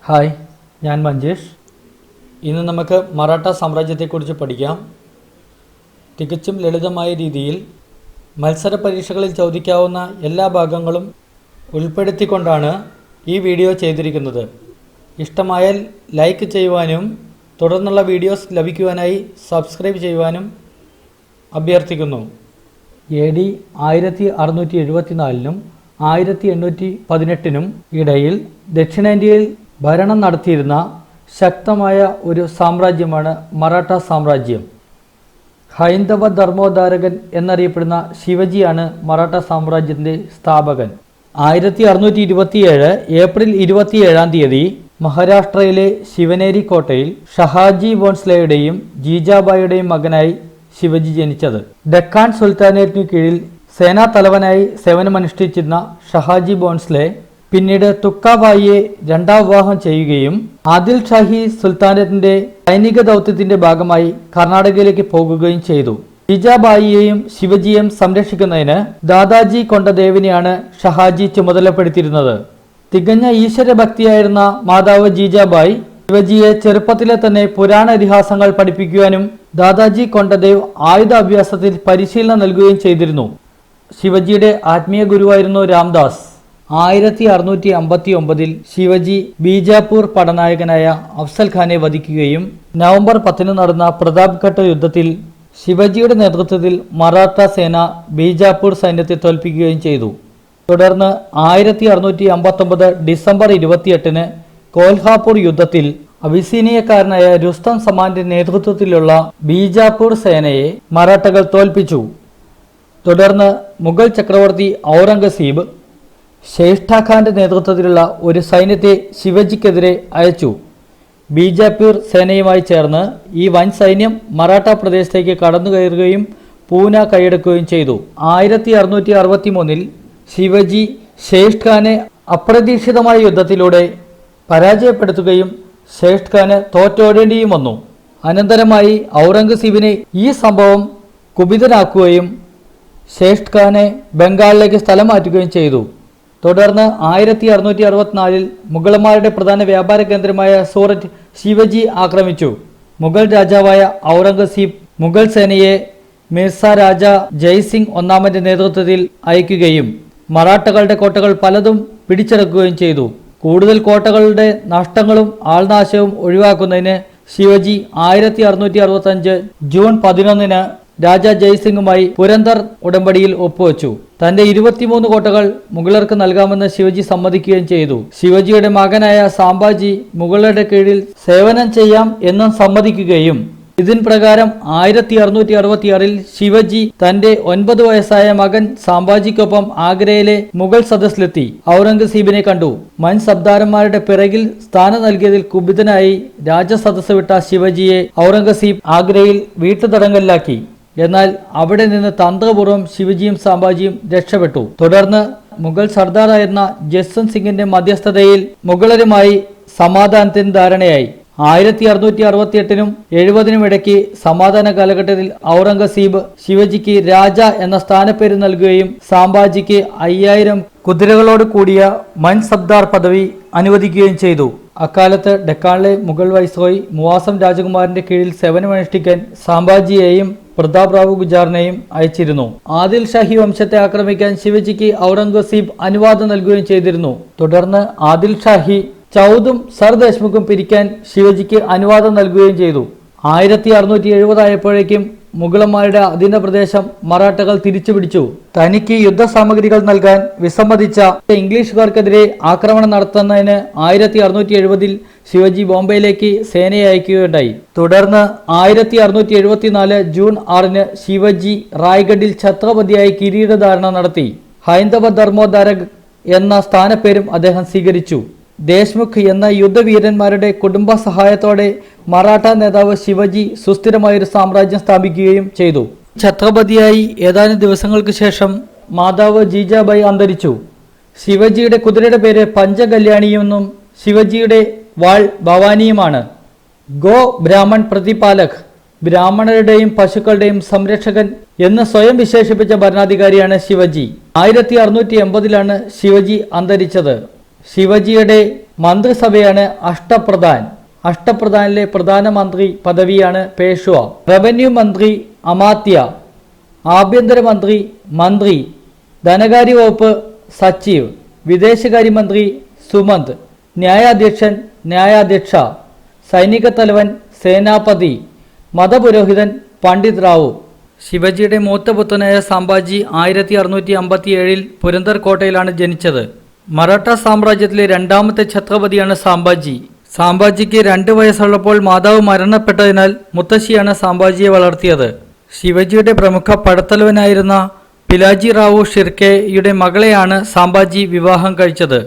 Hi, ഞാൻ മഞ്ജേഷ്. ഇന്ന് നമുക്ക് മറാഠ സാമ്രാജ്യത്തെക്കുറിച്ച് പഠിക്കാം. തികച്ചും ലളിതമായ രീതിയിൽ മത്സര പരീക്ഷകളിൽ ചോദിക്കാവുന്ന എല്ലാ ഭാഗങ്ങളും ഉൾപ്പെടുത്തിക്കൊണ്ടാണ് ഈ വീഡിയോ ചെയ്തിരിക്കുന്നത്. ഇഷ്ടമായാൽ ലൈക്ക് ചെയ്യുവാനും തുടർന്നുള്ള വീഡിയോസ് ലഭിക്കുവാനായി സബ്സ്ക്രൈബ് ചെയ്യുവാനും അഭ്യർത്ഥിക്കുന്നു. AD 1674 1818 ഇടയിൽ ദക്ഷിണേന്ത്യയിൽ ഭരണം നടത്തിയിരുന്ന ശക്തമായ ഒരു സാമ്രാജ്യമാണ് മറാഠ സാമ്രാജ്യം. ഹൈന്ദവ ധർമ്മോദ്ധാരകൻ എന്നറിയപ്പെടുന്ന ശിവജിയാണ് മറാഠ സാമ്രാജ്യത്തിൻ്റെ സ്ഥാപകൻ. 1627 ഏപ്രിൽ 27 മഹാരാഷ്ട്രയിലെ ശിവനേരി കോട്ടയിൽ ഷഹാജി ഭോൺസ്ലെയുടെയും ജീജാബായിയുടെയും മകനായി ശിവജി ജനിച്ചത്. ഡെക്കാൻ സുൽത്താനേറ്റിനു കീഴിൽ സേനാ തലവനായി സേവനമനുഷ്ഠിച്ചിരുന്ന ഷഹാജി ഭോൺസ്ലെ പിന്നീട് തുക്കാബായിയെ രണ്ടാം വിവാഹം ചെയ്യുകയും ആദിൽ ഷാഹി സുൽത്താനേറ്റിന്റെ സൈനിക ദൗത്യത്തിന്റെ ഭാഗമായി കർണാടകയിലേക്ക് പോകുകയും ചെയ്തു. ജീജാബായിയെയും ശിവജിയെയും സംരക്ഷിക്കുന്നതിന് ദാദാജി കൊണ്ടദേവിനെയാണ് ഷഹാജി ചുമതലപ്പെടുത്തിയിരുന്നത്. തികഞ്ഞ ഈശ്വരഭക്തിയായിരുന്ന മാതാവ് ജീജാബായി ശിവജിയെ ചെറുപ്പത്തിലെ തന്നെ പുരാണ ഇതിഹാസങ്ങൾ പഠിപ്പിക്കുവാനും ദാദാജി കൊണ്ടദേവ് ആയുധ അഭ്യാസത്തിൽ പരിശീലനം നൽകുകയും ചെയ്തിരുന്നു. ശിവജിയുടെ ആത്മീയ ഗുരുവായിരുന്നു രാംദാസ്. 1659 ശിവജി ബീജാപൂർ പടനായകനായ അഫ്സൽ ഖാനെ വധിക്കുകയും നവംബർ 10 നടന്ന പ്രതാപ്ഗഡ് യുദ്ധത്തിൽ ശിവജിയുടെ നേതൃത്വത്തിൽ മറാഠ സേന ബീജാപൂർ സൈന്യത്തെ തോൽപ്പിക്കുകയും ചെയ്തു. തുടർന്ന് 1659 ഡിസംബർ 28 കോൽഹാപൂർ യുദ്ധത്തിൽ അബിസീനിയക്കാരനായ രുസ്തം സമാന്റെ നേതൃത്വത്തിലുള്ള ബീജാപൂർ സേനയെ മറാഠകൾ തോൽപ്പിച്ചു. തുടർന്ന് മുഗൾ ചക്രവർത്തി ഔറംഗസീബ് ഷേഷ്ഠാഖാന്റെ നേതൃത്വത്തിലുള്ള ഒരു സൈന്യത്തെ ശിവജിക്കെതിരെ അയച്ചു. ബീജാപൂർ സേനയുമായി ചേർന്ന് ഈ വൻ സൈന്യം മറാഠ പ്രദേശത്തേക്ക് കടന്നു കയറുകയും പൂന കൈയടക്കുകയും ചെയ്തു. 1663 ശിവജി ഷേഷ്ഠാനെ അപ്രതീക്ഷിതമായ യുദ്ധത്തിലൂടെ പരാജയപ്പെടുത്തുകയും ഷേഷ്ഠാന് തോറ്റോടേണ്ടിയും വന്നു. അനന്തരമായി ഔറംഗസീബിനെ ഈ സംഭവം കുപിതനാക്കുകയും ഷേഷ്ഠാനെ ബംഗാളിലേക്ക് സ്ഥലം മാറ്റുകയും ചെയ്തു. തുടർന്ന് 1664 മുഗളന്മാരുടെ പ്രധാന വ്യാപാര കേന്ദ്രമായ സൂററ്റ് ശിവജി ആക്രമിച്ചു. മുഗൾ രാജാവായ ഔറംഗസീബ് മുഗൾ സേനയെ മിർസ രാജ ജയ്സിംഗ് ഒന്നാമന്റെ നേതൃത്വത്തിൽ അയക്കുകയും മറാഠകളുടെ കോട്ടകൾ പലതും പിടിച്ചെടുക്കുകയും ചെയ്തു. കൂടുതൽ കോട്ടകളുടെ നഷ്ടങ്ങളും ആൾനാശവും ഒഴിവാക്കുന്നതിന് ശിവജി 1665 ജൂൺ 11 രാജ ജയ്സിംഗുമായി പുരന്ദർ ഉടമ്പടിയിൽ ഒപ്പുവെച്ചു. തന്റെ 23 കോട്ടകൾ മുഗളർക്ക് നൽകാമെന്ന് ശിവജി സമ്മതിക്കുകയും ചെയ്തു. ശിവജിയുടെ മകനായ സാംബാജി മുഗളരുടെ കീഴിൽ സേവനം ചെയ്യാം എന്നും സമ്മതിക്കുകയും ഇതിൻ പ്രകാരം 1666 ശിവജി തന്റെ 9 വയസ്സായ മകൻ സാംബാജിക്കൊപ്പം ആഗ്രയിലെ മുഗൾ സദസ്സിലെത്തി ഔറംഗസീബിനെ കണ്ടു. മൻസബ്ദാരന്മാരുടെ പിറകിൽ സ്ഥാനം നൽകിയതിൽ കുപിതനായി രാജസദസ്സ് വിട്ട ശിവജിയെ ഔറംഗസീബ് ആഗ്രയിൽ വീട്ടുതടങ്കലിലാക്കി. എന്നാൽ അവിടെ നിന്ന് തന്ത്രപൂർവ്വം ശിവജിയും സാംബാജിയും രക്ഷപ്പെട്ടു. തുടർന്ന് മുഗൾ സർദാറായിരുന്ന ജസ്വന്ത് സിംഗിന്റെ മധ്യസ്ഥതയിൽ മുഗളരുമായി സമാധാനത്തിന് ധാരണയായി. 1668 70 ഇടയ്ക്ക് സമാധാന കാലഘട്ടത്തിൽ ഔറംഗസീബ് ശിവജിക്ക് രാജ എന്ന സ്ഥാനപ്പേര് നൽകുകയും സാംബാജിക്ക് 5000 കുതിരകളോട് കൂടിയ മൻസബ്ദാർ പദവി അനുവദിക്കുകയും ചെയ്തു. അക്കാലത്ത് ഡെക്കാണിലെ മുഗൾ വൈസ്രോയി മുവാസം രാജകുമാരന്റെ കീഴിൽ സേവനമനുഷ്ഠിക്കാൻ സാംബാജിയെയും പ്രതാപ് റാവു ഗുജാറിനെയും അയച്ചിരുന്നു. ആദിൽ ഷാഹി വംശത്തെ ആക്രമിക്കാൻ ശിവജിക്ക് ഔറംഗസീബ് അനുവാദം നൽകുകയും ചെയ്തിരുന്നു. തുടർന്ന് ആദിൽ ഷാഹി ചൗദും സർ ദേശ്മുഖും പിരിക്കാൻ ശിവജിക്ക് അനുവാദം നൽകുകയും ചെയ്തു. 1670 ആയപ്പോഴേക്കും മുഗളന്മാരുടെ അധീന പ്രദേശം മറാഠകൾ തിരിച്ചുപിടിച്ചു. തനിക്ക് യുദ്ധസാമഗ്രികൾ നൽകാൻ വിസമ്മതിച്ച ഇംഗ്ലീഷുകാർക്കെതിരെ ആക്രമണം നടത്തുന്നതിന് 1670 ശിവജി ബോംബെയിലേക്ക് സേനയെ അയക്കുകയുണ്ടായി. തുടർന്ന് 1674 ജൂൺ 6 ശിവജി റായ്ഗഡിൽ ഛത്രപതിയായി കിരീടധാരണ നടത്തി. ഹൈന്ദവ ധർമ്മോദ്ധാരക് എന്ന സ്ഥാനപ്പേരും അദ്ദേഹം സ്വീകരിച്ചു. ദേശ്മുഖ് എന്ന യുദ്ധവീരന്മാരുടെ കുടുംബ സഹായത്തോടെ മറാഠ നേതാവ് ശിവജി സുസ്ഥിരമായൊരു സാമ്രാജ്യം സ്ഥാപിക്കുകയും ചെയ്തു. ഛത്രപതിയായി ഏതാനും ദിവസങ്ങൾക്ക് ശേഷം മാതാവ് ജീജാബായി അന്തരിച്ചു. ശിവജിയുടെ കുതിരയുടെ പേര് പഞ്ചകല്യാണിയെന്നും ശിവജിയുടെ വാൾ ഭവാനിയുമാണ്. ഗോ ബ്രാഹ്മൺ പ്രതിപാലക്, ബ്രാഹ്മണരുടെയും പശുക്കളുടെയും സംരക്ഷകൻ എന്ന് സ്വയം വിശേഷിപ്പിച്ച ഭരണാധികാരിയാണ് ശിവജി. 1680 ശിവജി അന്തരിച്ചത്. ശിവജിയുടെ മന്ത്രിസഭയാണ് അഷ്ടപ്രധാൻ. അഷ്ടപ്രധാനിലെ പ്രധാനമന്ത്രി പദവിയാണ് പേഷ്വ. റവന്യൂ മന്ത്രി അമാത്യ, ആഭ്യന്തരമന്ത്രി മന്ത്രി, ധനകാര്യ വകുപ്പ് സച്ചിവ്, വിദേശകാര്യമന്ത്രി സുമന്ത്, ന്യായാധ്യക്ഷൻ ന്യായാധ്യക്ഷ, സൈനിക തലവൻ സേനാപതി, മതപുരോഹിതൻ പണ്ഡിത് റാവു. ശിവജിയുടെ മൂത്ത പുത്രനായ സാംബാജി 1657 പുരന്ദർ കോട്ടയിലാണ് ജനിച്ചത്. മറാഠ സാമ്രാജ്യത്തിലെ രണ്ടാമത്തെ ഛത്രപതിയാണ് സാംബാജി. സാംബാജിക്ക് 2 വയസ്സുള്ളപ്പോൾ മാതാവ് മരണപ്പെട്ടതിനാൽ മുത്തശ്ശിയാണ് സാംബാജിയെ വളർത്തിയത്. ശിവജിയുടെ പ്രമുഖ പടത്തലവനായിരുന്ന പിലാജി റാവു ഷിർക്കെയുടെ മകളെയാണ് സാംബാജി വിവാഹം കഴിച്ചത്.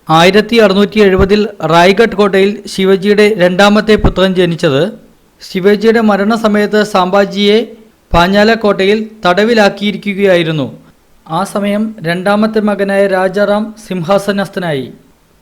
1670 റായ്ഗഡ് കോട്ടയിൽ ശിവജിയുടെ രണ്ടാമത്തെ പുത്രൻ ജനിച്ചത്. ശിവജിയുടെ മരണസമയത്ത് സാംബാജിയെ പാഞ്ഞാല കോട്ടയിൽ തടവിലാക്കിയിരിക്കുകയായിരുന്നു. ആ സമയം രണ്ടാമത്തെ മകനായ രാജാറാം സിംഹാസനസ്ഥനായി.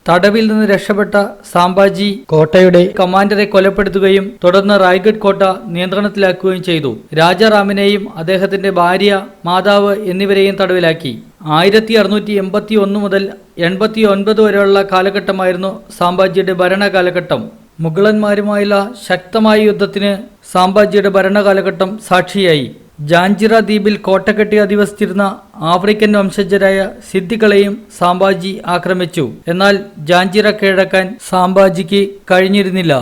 തടവിൽ നിന്ന് രക്ഷപ്പെട്ട സാംബാജി കോട്ടയുടെ കമാൻഡറെ കൊലപ്പെടുത്തുകയും തുടർന്ന് റായ്ഗഡ് കോട്ട നിയന്ത്രണത്തിലാക്കുകയും ചെയ്തു. രാജാറാമിനെയും അദ്ദേഹത്തിന്റെ ഭാര്യ, മാതാവ് എന്നിവരെയും തടവിലാക്കി. 1681 മുതൽ 89 വരെയുള്ള കാലഘട്ടമായിരുന്നു സാംബാജിയുടെ ഭരണകാലഘട്ടം. മുഗളന്മാരുമായുള്ള ശക്തമായ യുദ്ധത്തിന് സാംബാജിയുടെ ഭരണകാലഘട്ടം സാക്ഷിയായി. ജാഞ്ചിറ ദ്വീപിൽ കോട്ടകെട്ടി അധിവസിച്ചിരുന്ന ആഫ്രിക്കൻ വംശജരായ സിദ്ദികളെയും സാംബാജി ആക്രമിച്ചു. എന്നാൽ ജാഞ്ചിറ കീഴടക്കാൻ സാംബാജിക്ക് കഴിഞ്ഞിരുന്നില്ല.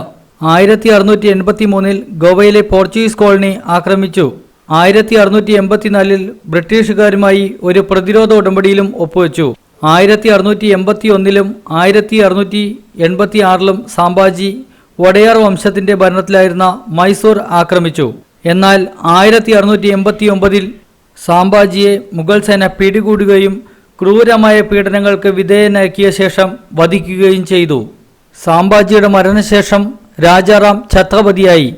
1683 ഗോവയിലെ പോർച്ചുഗീസ് കോളനി ആക്രമിച്ചു. 1684 ബ്രിട്ടീഷുകാരുമായി ഒരു പ്രതിരോധ ഉടമ്പടിയിലും ഒപ്പുവെച്ചു. 1681 1686 സാംബാജി വടയാർ വംശത്തിന്റെ ഭരണത്തിലായിരുന്ന മൈസൂർ ആക്രമിച്ചു. എന്നാൽ 1689 സാംബാജിയെ മുഗൾ സേന പിടികൂടുകയും ക്രൂരമായ പീഡനങ്ങൾക്ക് വിധേയനാക്കിയ ശേഷം വധിക്കുകയും ചെയ്തു. സാംബാജിയുടെ മരണശേഷം രാജാറാം ഛത്രപതിയായി.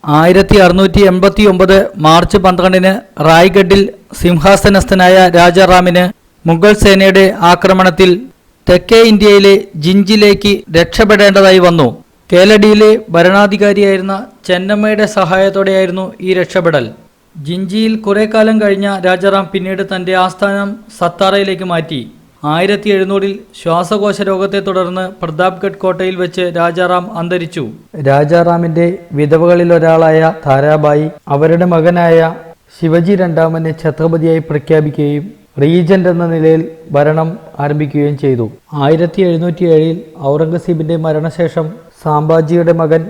1689 മാർച്ച് 12 റായ്ഗഡിൽ സിംഹാസനസ്ഥനായ രാജാറാമിന് മുഗൾ സേനയുടെ ആക്രമണത്തിൽ തെക്കേ ഇന്ത്യയിലെ ജിഞ്ചിലേക്ക് രക്ഷപ്പെടേണ്ടതായി വന്നു. കേലഡിയിലെ ഭരണാധികാരിയായിരുന്ന ചെന്നമ്മയുടെ സഹായത്തോടെയായിരുന്നു ഈ രക്ഷപ്പെടൽ. ജിഞ്ചിയിൽ കുറെ കാലം കഴിഞ്ഞ രാജാറാം പിന്നീട് തന്റെ ആസ്ഥാനം സത്താറയിലേക്ക് മാറ്റി. 1700 ശ്വാസകോശ രോഗത്തെ തുടർന്ന് പ്രതാപ്ഗഡ് കോട്ടയിൽ വെച്ച് രാജാറാം അന്തരിച്ചു. രാജാറാമിന്റെ വിധവകളിലൊരാളായ താരാബായി അവരുടെ മകനായ ശിവജി രണ്ടാമനെ ഛത്രപതിയായി പ്രഖ്യാപിക്കുകയും റീജന്റ് എന്ന നിലയിൽ ഭരണം ആരംഭിക്കുകയും ചെയ്തു. 1707 ഔറംഗസീബിന്റെ മരണശേഷം സാംബാജിയുടെ മകൻ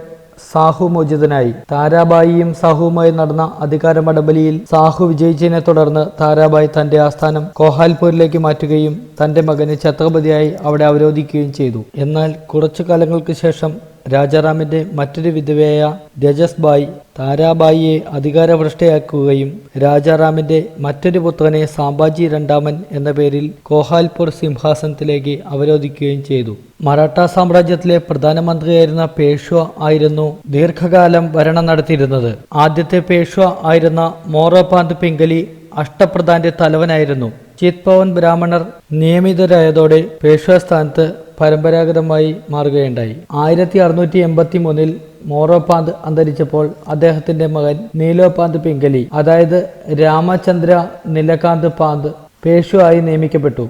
സാഹു മോചിതനായി. താരാബായിയും സാഹുവുമായി നടന്ന അധികാരമടബലിയിൽ സാഹു വിജയിച്ചതിനെ തുടർന്ന് താരാബായി തന്റെ ആസ്ഥാനം കോഹാൽപൂരിലേക്ക് മാറ്റുകയും തന്റെ മകനെ ഛത്രപതിയായി അവിടെ അവരോധിക്കുകയും ചെയ്തു. എന്നാൽ കുറച്ചു കാലങ്ങൾക്ക് ശേഷം രാജാറാമിന്റെ മറ്റൊരു വിധവയായ രജസ്ബായി താരാബായിയെ അധികാരഭ്രഷ്ടയാക്കുകയും രാജാറാമിന്റെ മറ്റൊരു പുത്രനെ സാംബാജി രണ്ടാമൻ എന്ന പേരിൽ കോഹാൽപൂർ സിംഹാസനത്തിലേക്ക് അവരോധിക്കുകയും ചെയ്തു. മറാഠ സാമ്രാജ്യത്തിലെ പ്രധാനമന്ത്രിയായിരുന്ന പേഷ്വ ആയിരുന്നു ദീർഘകാലം ഭരണം നടത്തിയിരുന്നത്. ആദ്യത്തെ പേഷ്വ ആയിരുന്ന മോറോപാന്ത് പിംഗലി അഷ്ടപ്രധാന്റെ തലവനായിരുന്നു. ചിത്പവൻ ബ്രാഹ്മണർ നിയമിതരായതോടെ പേഷ്വ സ്ഥാനത്ത് പരമ്പരാഗതമായി മാറുകയുണ്ടായി. 1683 മോറോപാന്ത് അന്തരിച്ചപ്പോൾ അദ്ദേഹത്തിന്റെ മകൻ നീലോപാന്ത് പിംഗലി, അതായത് രാമചന്ദ്ര നിലകാന്ത് പാന്ത് പേഷ്വയായി നിയമിക്കപ്പെട്ടു.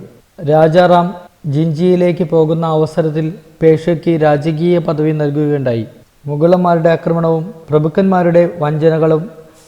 രാജാറാം ജിഞ്ചിയിലേക്ക് പോകുന്ന അവസരത്തിൽ പേഷ്വയ്ക്ക് രാജകീയ പദവി നൽകുകയുണ്ടായി. മുഗളന്മാരുടെ ആക്രമണവും പ്രഭുക്കന്മാരുടെ വഞ്ചനകളും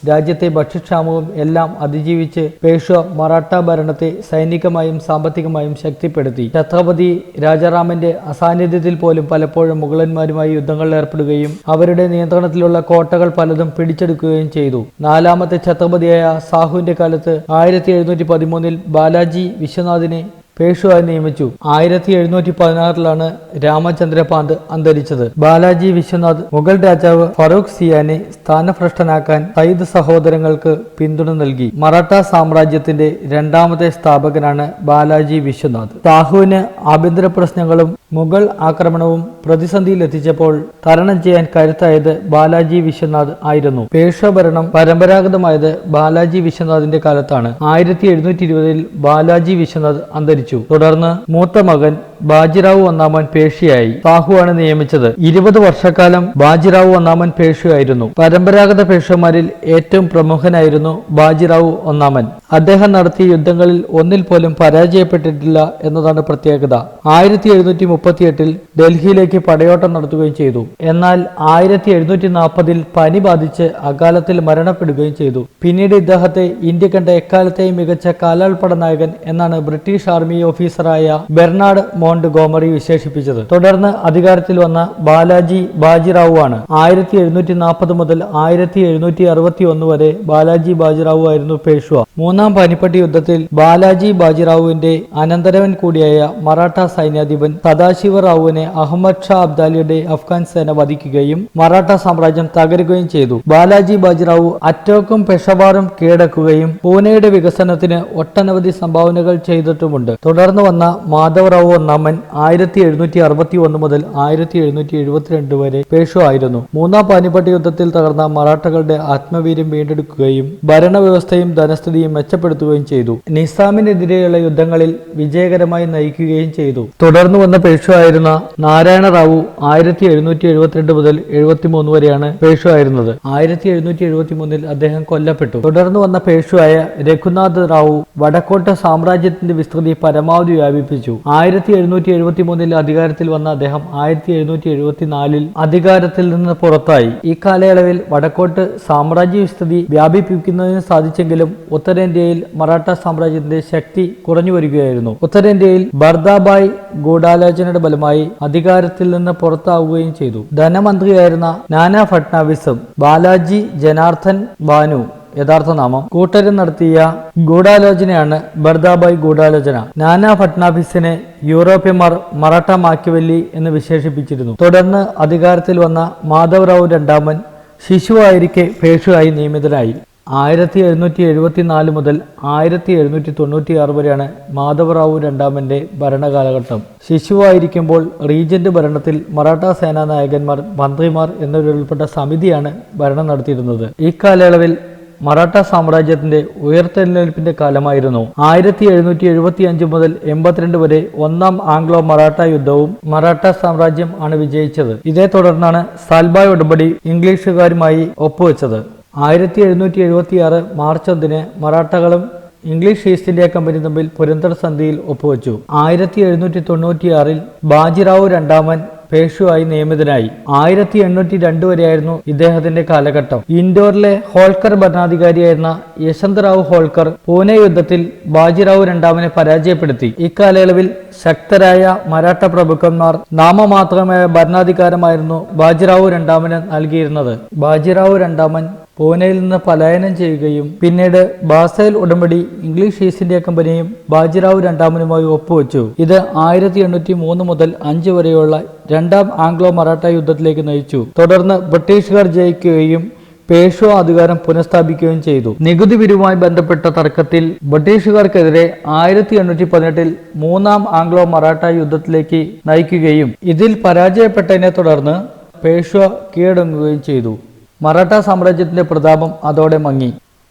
രാജ്യത്തെ ഭക്ഷ്യക്ഷാമവും എല്ലാം അതിജീവിച്ച് പേഷ്വ മറാഠ ഭരണത്തെ സൈനികമായും സാമ്പത്തികമായും ശക്തിപ്പെടുത്തി. ഛത്രപതി രാജാറാമിന്റെ അസാന്നിധ്യത്തിൽ പോലും പലപ്പോഴും മുഗളന്മാരുമായി യുദ്ധങ്ങളിൽ ഏർപ്പെടുകയും അവരുടെ നിയന്ത്രണത്തിലുള്ള കോട്ടകൾ പലതും പിടിച്ചെടുക്കുകയും ചെയ്തു. നാലാമത്തെ ഛത്രപതിയായ സാഹുവിന്റെ കാലത്ത് 1713 ബാലാജി വിശ്വനാഥിനെ പേഷ്വയായി നിയമിച്ചു. 1716 രാമചന്ദ്ര പാന്ത് അന്തരിച്ചത്. ബാലാജി വിശ്വനാഥ് മുഗൾ രാജാവ് ഫറൂഖ് സിയാനെ സ്ഥാനഭ്രഷ്ടനാക്കാൻ സയ്യിദ് സഹോദരങ്ങൾക്ക് പിന്തുണ നൽകി. മറാഠ സാമ്രാജ്യത്തിന്റെ രണ്ടാമത്തെ സ്ഥാപകനാണ് ബാലാജി വിശ്വനാഥ്. സാഹുവിന് ആഭ്യന്തര പ്രശ്നങ്ങളും മുഗൾ ആക്രമണവും പ്രതിസന്ധിയിലെത്തിച്ചപ്പോൾ തരണം ചെയ്യാൻ കരുത്തായത് ബാലാജി വിശ്വനാഥ് ആയിരുന്നു. പേഷ്വ ഭരണം പരമ്പരാഗതമായത് ബാലാജി വിശ്വനാഥിന്റെ കാലത്താണ്. 1720 ബാലാജി വിശ്വനാഥ് അന്തരിച്ചു. തുടർന്ന് മൂത്ത മകൻ ബാജിറാവു ഒന്നാമൻ പേഷ്വയായി. സാഹുവാണ് നിയമിച്ചത്. 20 വർഷക്കാലം ബാജിറാവു ഒന്നാമൻ പേഷ്വയായിരുന്നു. പരമ്പരാഗത പേഷ്വമാരിൽ ഏറ്റവും പ്രമുഖനായിരുന്നു ബാജിറാവു ഒന്നാമൻ. അദ്ദേഹം നടത്തിയ യുദ്ധങ്ങളിൽ ഒന്നിൽ പോലും പരാജയപ്പെട്ടിട്ടില്ല എന്നതാണ് പ്രത്യേകത. 1738 ഡൽഹിയിലേക്ക് പടയോട്ടം നടത്തുകയും ചെയ്തു. എന്നാൽ 1740 പനി ബാധിച്ച് അകാലത്തിൽ മരണപ്പെടുകയും ചെയ്തു. പിന്നീട് ഇദ്ദേഹത്തെ ഇന്ത്യ കണ്ട എക്കാലത്തെയും മികച്ച കാലാൾപ്പട നായകൻ എന്നാണ് ബ്രിട്ടീഷ് ആർമി ഓഫീസറായ ബെർണാഡ് മോണ്ട് ഗോമറി വിശേഷിപ്പിച്ചത്. തുടർന്ന് അധികാരത്തിൽ വന്ന ബാലാജി ബാജിറാവു ആണ്. 1740 മുതൽ 1761 വരെ ബാലാജി ബാജിറാവു ആയിരുന്നു പേഷ്വ. മൂന്നാം പാനിപ്പട്ട് യുദ്ധത്തിൽ ബാലാജി ബാജിറാവുവിന്റെ അനന്തരവൻ കൂടിയായ മറാഠ സൈന്യാധിപൻ സദാശിവ റാവുവിനെ അഹമ്മദ് ഷാ അബ്ദാലിയുടെ അഫ്ഗാൻ സേന വധിക്കുകയും മറാഠ സാമ്രാജ്യം തകരുകയും ചെയ്തു. ബാലാജി ബാജിറാവു അറ്റോക്കും പെഷവാറും കീഴടക്കുകയും പൂനെയുടെ വികസനത്തിന് ഒട്ടനവധി സംഭാവനകൾ ചെയ്തിട്ടുമുണ്ട്. തുടർന്ന് വന്ന മാധവറാവു ഒന്നാമൻ 1761 മുതൽ 1772 വരെ പേഷ്വ ആയിരുന്നു. മൂന്നാം പാനിപ്പട്ട് യുദ്ധത്തിൽ തകർന്ന മറാഠകളുടെ ആത്മവീര്യം വീണ്ടെടുക്കുകയും ഭരണവ്യവസ്ഥയും ധനസ്ഥിതിയും മെച്ചപ്പെടുത്തുകയും ചെയ്തു. നിസാമിനെതിരെയുള്ള യുദ്ധങ്ങളിൽ വിജയകരമായി നയിക്കുകയും ചെയ്തു. തുടർന്ന് വന്ന പേഷ്വ ആയിരുന്ന നാരായണ റാവു 1772 മുതൽ 73 വരെയാണ് പേഷ്വ ആയിരുന്നത്. 1773 അദ്ദേഹം കൊല്ലപ്പെട്ടു. തുടർന്ന് വന്ന പേഷ്വയായ രഘുനാഥ് റാവു വടക്കോട്ട് സാമ്രാജ്യത്തിന്റെ വിസ്തൃതി പരമാവധി വ്യാപിപ്പിച്ചു. 1773 അധികാരത്തിൽ വന്ന അദ്ദേഹം 1774 അധികാരത്തിൽ നിന്ന് പുറത്തായി. ഈ കാലയളവിൽ വടക്കോട്ട് സാമ്രാജ്യ വിസ്തൃതി വ്യാപിപ്പിക്കുന്നതിന് സാധിച്ചെങ്കിലും ഉത്തരേന്ത്യയിൽ മറാഠ സാമ്രാജ്യത്തിന്റെ ശക്തി കുറഞ്ഞു വരികയായിരുന്നു. ഉത്തരേന്ത്യയിൽ ബർദാബായ് ഗൂഢാലോചനയുടെ ഫലമായി അധികാരത്തിൽ നിന്ന് പുറത്താവുകയും ചെയ്തു. ധനമന്ത്രിയായിരുന്ന നാനാ ഫട്നാവിസും ബാലാജി ജനാർദ്ദൻ ബാനു യഥാർത്ഥ നാമം കൂട്ടരും നടത്തിയ ഗൂഢാലോചനയാണ് ബർദാബായ് ഗൂഢാലോചന. നാനാ ഫട്നാവിസിനെ യൂറോപ്യന്മാർ മറാഠ മാക്കിവെല്ലി എന്ന് വിശേഷിപ്പിച്ചിരുന്നു. തുടർന്ന് അധികാരത്തിൽ വന്ന മാധവറാവു രണ്ടാമൻ ശിശുവായിരിക്കെ പേഷ്വയായി നിയമിതനായി. 1774 മുതൽ 1796 വരെയാണ് മാധവറാവു രണ്ടാമന്റെ ഭരണകാലഘട്ടം. ശിശുവായിരിക്കുമ്പോൾ റീജന്റ് ഭരണത്തിൽ മറാഠ സേനാ നായകന്മാർ, മന്ത്രിമാർ എന്നിവരുൾപ്പെട്ട സമിതിയാണ് ഭരണം നടത്തിയിരുന്നത്. ഈ കാലയളവിൽ മറാഠ സാമ്രാജ്യത്തിന്റെ ഉയർത്തെഴുന്നേൽപ്പിന്റെ കാലമായിരുന്നു. 1775 മുതൽ 82 വരെ ഒന്നാം ആംഗ്ലോ മറാഠ യുദ്ധവും മറാഠ സാമ്രാജ്യം ആണ് വിജയിച്ചത്. ഇതേ തുടർന്നാണ് സാൽബായ് ഉടമ്പടി ഇംഗ്ലീഷുകാരുമായി ഒപ്പുവെച്ചത്. 1776 മാർച്ച് 1 മറാഠകളും ഇംഗ്ലീഷ് ഈസ്റ്റ് ഇന്ത്യ കമ്പനി തമ്മിൽ പുരന്തർ സന്ധിയിൽ ഒപ്പുവെച്ചു. 1796 ബാജിറാവു രണ്ടാമൻ പേഷ്വയായി നിയമിതനായി. 1802 വരെയായിരുന്നു ഇദ്ദേഹത്തിന്റെ കാലഘട്ടം. ഇൻഡോറിലെ ഹോൾക്കർ ഭരണാധികാരിയായിരുന്ന യശവന്തറാവു ഹോൾക്കർ പൂനെ യുദ്ധത്തിൽ ബാജിറാവു രണ്ടാമനെ പരാജയപ്പെടുത്തി. ഇക്കാലയളവിൽ ശക്തരായ മറാഠ പ്രഭുക്കന്മാർ നാമമാത്രമായ ഭരണാധികാരമായിരുന്നു ബാജിറാവു രണ്ടാമന് നൽകിയിരുന്നത്. ബാജിറാവു രണ്ടാമൻ പൂനെയിൽ നിന്ന് പലായനം ചെയ്യുകയും പിന്നീട് ബാസൈൽ ഉടമ്പടി ഇംഗ്ലീഷ് ഈസ്റ്റ് ഇന്ത്യ കമ്പനിയും ബാജിറാവു രണ്ടാമനുമായി ഒപ്പുവെച്ചു. ഇത് 1803 മുതൽ 5 വരെയുള്ള രണ്ടാം ആംഗ്ലോ മറാഠ യുദ്ധത്തിലേക്ക് നയിച്ചു. തുടർന്ന് ബ്രിട്ടീഷുകാർ ജയിക്കുകയും പേഷ്വ അധികാരം പുനഃസ്ഥാപിക്കുകയും ചെയ്തു. നികുതി പിരിവുമായി ബന്ധപ്പെട്ട തർക്കത്തിൽ ബ്രിട്ടീഷുകാർക്കെതിരെ 1818 മൂന്നാം ആംഗ്ലോ മറാഠ യുദ്ധത്തിലേക്ക് നയിക്കുകയും ഇതിൽ പരാജയപ്പെട്ടതിനെ തുടർന്ന് പേഷ്വ കീഴടങ്ങുകയും ചെയ്തു. മറാഠ സാമ്രാജ്യത്തിന്റെ പ്രതാപം അതോടെ മങ്ങി.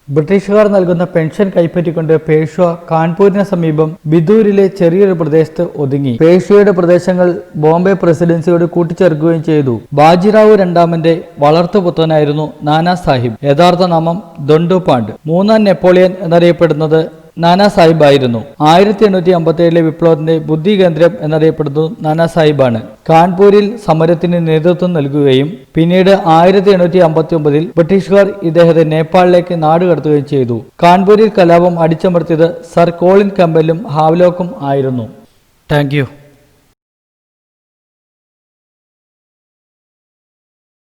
ബ്രിട്ടീഷുകാർ നൽകുന്ന പെൻഷൻ കൈപ്പറ്റിക്കൊണ്ട് പേഷ്വ കാൺപൂരിന് സമീപം ബിദൂരിലെ ചെറിയൊരു പ്രദേശത്ത് ഒതുങ്ങി. പേഷ്വയുടെ പ്രദേശങ്ങൾ ബോംബെ പ്രസിഡൻസിയോട് കൂട്ടിച്ചേർക്കുകയും ചെയ്തു. ബാജിറാവു രണ്ടാമന്റെ വളർത്തുപുത്രനായിരുന്നു നാനാ സാഹിബ്. യഥാർത്ഥ നാമം ദണ്ഡു പാണ്ഡ്. മൂന്നാം നെപ്പോളിയൻ എന്നറിയപ്പെടുന്നത് നാനാ സാഹിബ് ആയിരുന്നു. 1857 വിപ്ലവത്തിന്റെ ബുദ്ധി കേന്ദ്രം എന്നറിയപ്പെടുന്നത് നാനാ സാഹിബാണ്. കാൺപൂരിൽ സമരത്തിന് നേതൃത്വം നൽകുകയും പിന്നീട് 1859 ബ്രിട്ടീഷുകാർ ഇദ്ദേഹത്തെ നേപ്പാളിലേക്ക് നാടുകടത്തുകയും ചെയ്തു. കാൺപൂരിൽ കലാപം അടിച്ചമർത്തിയത് സർ കോളിൻ കമ്പലും ഹാവ്ലോക്കും ആയിരുന്നു. Thank you.